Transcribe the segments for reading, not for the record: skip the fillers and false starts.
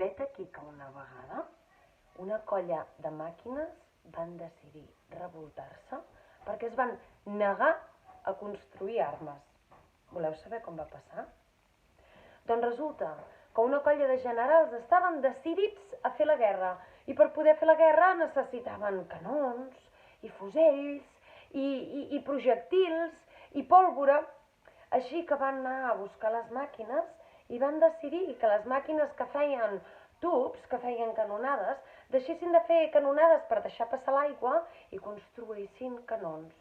Vet aquí que una vegada una colla de màquines van decidir revoltar-se perquè es van negar a construir armes. Voleu saber com va passar? Doncs resulta que una colla de generals estaven decidits a fer la guerra i per poder fer la guerra necessitaven canons i fusells i projectils i pólvora. Així que van anar a buscar les màquines i van decidir que les màquines que feien tubs, que feien canonades, deixessin de fer canonades per deixar passar l'aigua i construïssin canons.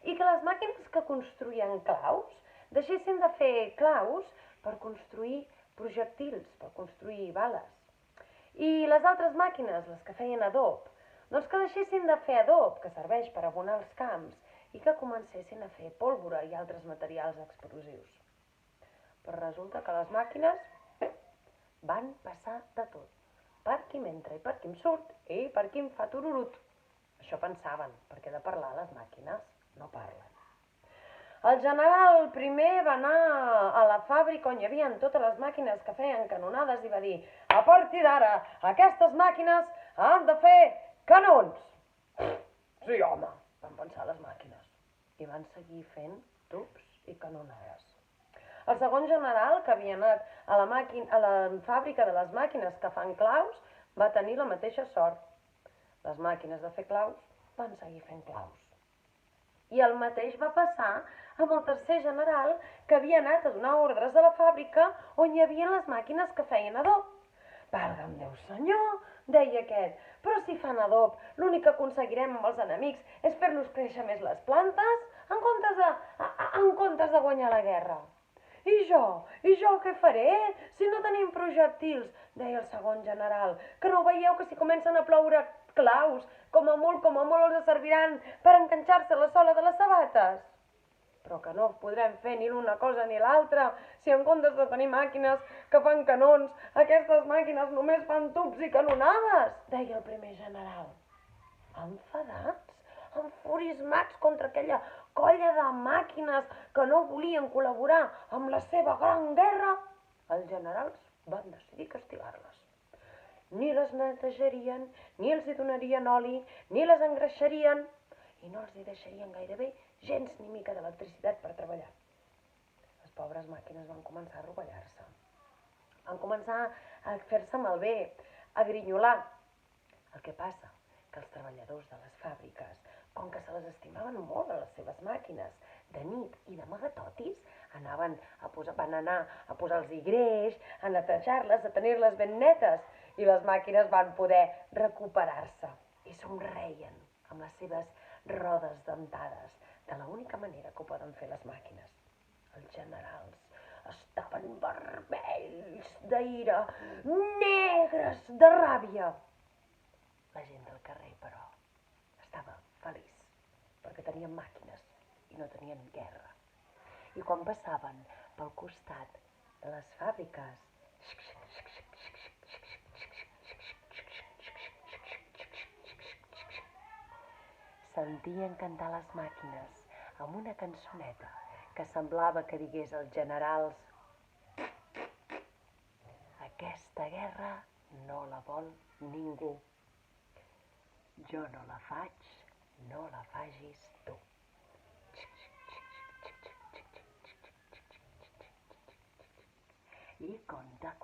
I que les màquines que construïen claus deixessin de fer claus per construir projectils, per construir bales. I les altres màquines, les que feien adob, doncs que deixessin de fer adob, que serveix per abonar els camps, i que comencessin a fer pólvora i altres materials explosius. Però resulta que les màquines van passar de tot. Per qui m'entra i per qui em surt i per qui em fa tururut. Això pensaven, perquè de parlar les màquines no parlen. El general primer va anar a la fàbrica on hi havia totes les màquines que feien canonades i va dir: a partir d'ara, aquestes màquines han de fer canons. Sí, home, van pensar les màquines. I van seguir fent tubs i canonades. El segon general, que havia anat a la fàbrica de les màquines que fan claus, va tenir la mateixa sort. Les màquines de fer claus van seguir fent claus. I el mateix va passar amb el tercer general, que havia anat a donar ordres a la fàbrica on hi havia les màquines que feien adob. Valga'm Déu senyor, deia aquest, però si fan adob, l'únic que aconseguirem amb els enemics és fer-los créixer més les plantes en comptes de guanyar la guerra. I jo què faré si no tenim projectils? Deia el segon general, que no veieu que si comencen a ploure claus, com a molt els serviran per enganxar-se a la sola de les sabates? Però que no podrem fer ni l'una cosa ni l'altra si en comptes de tenir màquines que fan canons, aquestes màquines només fan tubs i canonades, deia el primer general. Enfadats, enfurismats contra aquella colla de màquines que no volien col·laborar amb la seva gran guerra, els generals van decidir castigar-les. Ni les netejarien, ni els hi donarien oli, ni les engreixarien i no els hi deixarien gairebé gens ni mica d'electricitat per treballar. Les pobres màquines van començar a rovellar-se. Van començar a fer-se malbé, a grinyolar. El que passa que els treballadors de les fàbriques, com que se les estimaven molt a les seves màquines, de nit i d'amagatotis, van anar a posar-los greix, a netejar-les, a tenir-les ben netes, i les màquines van poder recuperar-se i somreien amb les seves rodes dentades, de l'única manera que ho poden fer les màquines. Els generals estaven vermells d'ira, negres de ràbia. La gent del carrer, però, estava feliç, perquè tenien màquines i no tenien guerra. I quan passaven pel costat de les fàbriques, sentien cantar les màquines amb una cançoneta que semblava que digués als generals: aquesta guerra no la vol ningú. Jo no la faig, no la facis tu. I conta,